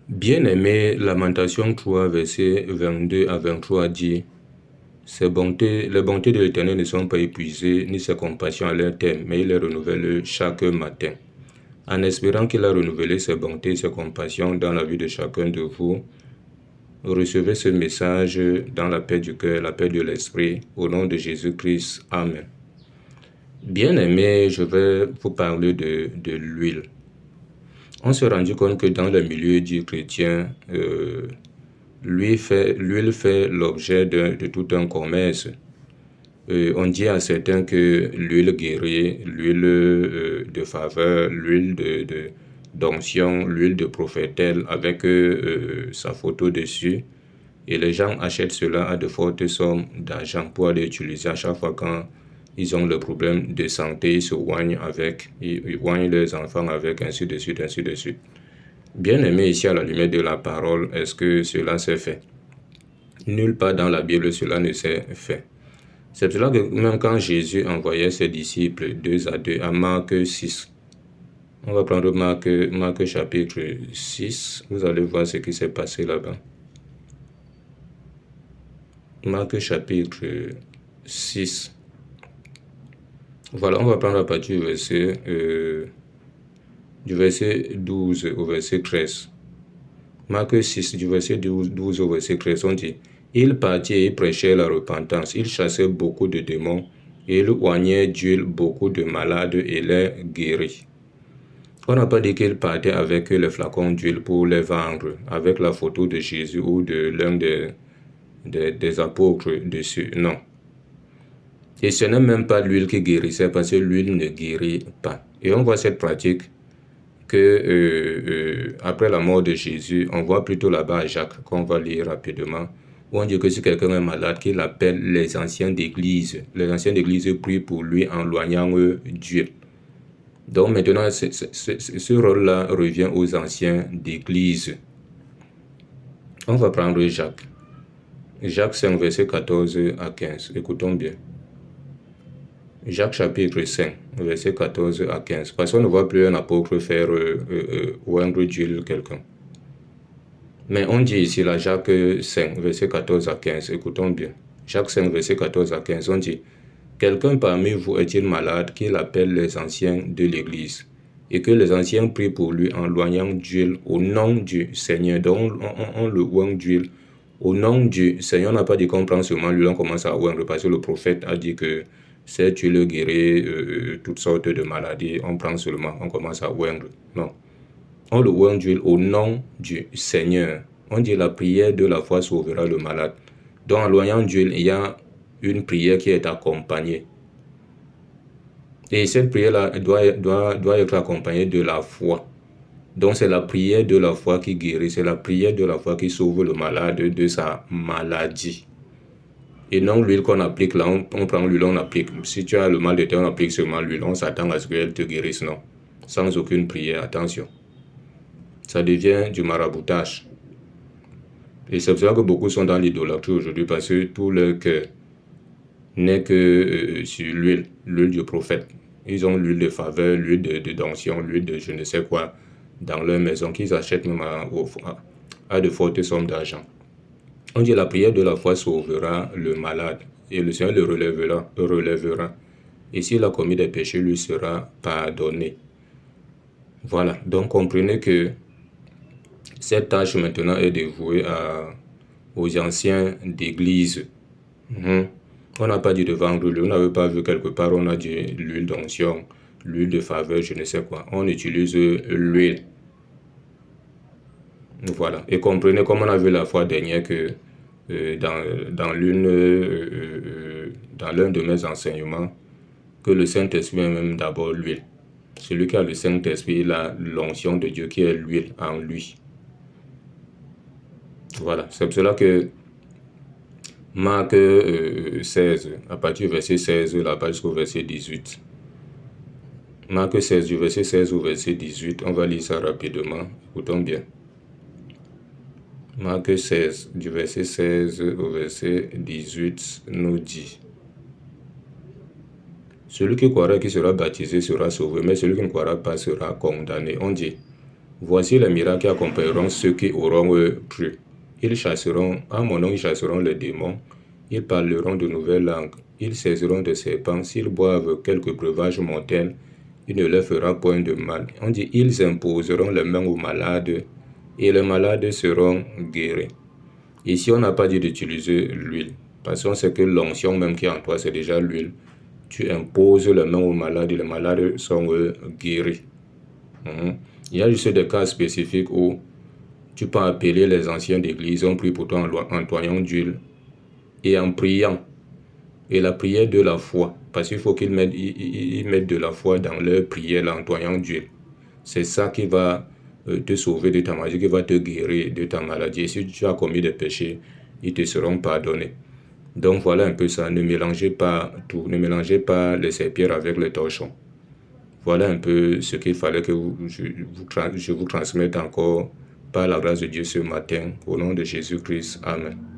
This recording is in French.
Bien-aimé, Lamentation 3, versets 22 à 23 dit: les bontés de l'Éternel ne sont pas épuisées, ni ses compassions à leur terme, mais il les renouvelle chaque matin. En espérant qu'il a renouvelé ses bontés et ses compassions dans la vie de chacun de vous, recevez ce message dans la paix du cœur, la paix de l'esprit, au nom de Jésus-Christ. Amen. Bien-aimé, je vais vous parler de l'huile. On s'est rendu compte que dans le milieu du chrétien, l'huile fait l'objet de tout un commerce. On dit à certains que l'huile guérit, l'huile de faveur, l'huile d'onction, l'huile de prophételle avec sa photo dessus. Et les gens achètent cela à de fortes sommes d'argent pour aller utiliser à chaque fois quand ils ont le problème de santé, ils se oignent avec, ils oignent leurs enfants avec, ainsi de suite, ainsi de suite. Bien aimé, ici à la lumière de la parole, est-ce que cela s'est fait? Nulle part dans la Bible cela ne s'est fait. C'est pour cela que même quand Jésus envoyait ses disciples 2 à Marc 6, on va prendre Marc chapitre 6, vous allez voir ce qui s'est passé là-bas. Marc chapitre 6. Voilà, on va prendre à partir du verset 12 au verset 13. Marc 6, du verset 12 au verset 13, on dit: il partit et prêchait la repentance. Il chassait beaucoup de démons et il oignait d'huile beaucoup de malades et les guérit. On n'a pas dit qu'il partait avec les flacons d'huile pour les vendre, avec la photo de Jésus ou de l'un des apôtres dessus. Non. Et ce n'est même pas l'huile qui guérissait, parce que l'huile ne guérit pas. Et on voit cette pratique que après la mort de Jésus, on voit plutôt là-bas à Jacques, qu'on va lire rapidement, où on dit que si quelqu'un est malade, qu'il appelle les anciens d'église. Les anciens d'église prient pour lui en loignant d'huile. Donc maintenant, ce rôle-là revient aux anciens d'église. On va prendre Jacques. Jacques 5, verset 14 à 15. Écoutons bien. Jacques chapitre 5, verset 14 à 15. Parce qu'on ne voit plus un apôtre faire oindre d'huile quelqu'un. Mais on dit ici, là, Jacques 5, verset 14 à 15. Écoutons bien. Jacques 5, verset 14 à 15, on dit: quelqu'un parmi vous est-il malade, qu'il appelle les anciens de l'Église, et que les anciens prient pour lui en loignant d'huile au nom du Seigneur. Donc on le oint d'huile au nom du Seigneur. On n'a pas dit qu'on prend seulement l'huile, on commence à oindre, parce que le prophète a dit que cette huile guérit toutes sortes de maladies. On prend seulement, on commence à oindre. Non. On le oint d'huile au nom du Seigneur. On dit: la prière de la foi sauvera le malade. Donc en loignant d'huile, il y a une prière qui est accompagnée. Et cette prière-là doit être accompagnée de la foi. Donc c'est la prière de la foi qui guérit, c'est la prière de la foi qui sauve le malade de sa maladie. Et non l'huile qu'on applique là, on prend l'huile, on applique. Si tu as le mal de tête, on applique seulement l'huile, on s'attend à ce qu'elle te guérisse, non. Sans aucune prière, attention. Ça devient du maraboutage. Et c'est pour ça que beaucoup sont dans l'idolâtrie aujourd'hui, parce que tout leur cœur n'est que sur l'huile du prophète. Ils ont l'huile de faveur, l'huile d'onction, l'huile de je ne sais quoi dans leur maison, qu'ils achètent même à de fortes sommes d'argent. On dit: la prière de la foi sauvera le malade, et le Seigneur le relèvera. Et s'il a commis des péchés, lui sera pardonné. Voilà, donc comprenez que cette tâche maintenant est dévouée aux anciens d'église. On n'a pas dit de vendre l'huile, on n'avait pas vu quelque part, on a dit l'huile d'onction, l'huile de faveur, je ne sais quoi. On utilise l'huile. Voilà. Et comprenez, comme on a vu la fois dernière, que dans l'un de mes enseignements, que le Saint-Esprit est même d'abord l'huile. Celui qui a le Saint-Esprit, il a l'onction de Dieu qui est l'huile en lui. Voilà. C'est pour cela que Marc 16, à partir du verset 16, là-bas jusqu'au verset 18. Marc 16, du verset 16 au verset 18, on va lire ça rapidement. Écoutons bien. Marc 16, du verset 16 au verset 18, nous dit: celui qui croira qui sera baptisé sera sauvé, mais celui qui ne croira pas sera condamné. On dit: Voici les miracles qui accompagneront ceux qui auront cru. Ils chasseront, à mon nom, ils chasseront les démons, ils parleront de nouvelles langues, ils saisiront des serpents, s'ils boivent quelques breuvages mortels, il ne leur fera point de mal. On dit, ils imposeront les mains aux malades, et les malades seront guéris. Ici, on n'a pas dit d'utiliser l'huile, parce qu'on sait que l'onction même qui est en toi, c'est déjà l'huile. Tu imposes les mains aux malades et les malades sont guéris. Il y a juste des cas spécifiques où tu peux appeler les anciens d'église, on prie pour toi en toignant d'huile et en priant. Et la prière de la foi, parce qu'il faut qu'ils mettent de la foi dans leur prière en toignant d'huile. C'est ça qui va te sauver de ta maladie, qui va te guérir de ta maladie. Et si tu as commis des péchés, ils te seront pardonnés. Donc voilà un peu ça, ne mélangez pas tout, ne mélangez pas les serpillères avec les torchons. Voilà un peu ce qu'il fallait que je vous transmette encore par la grâce de Dieu ce matin. Au nom de Jésus-Christ. Amen.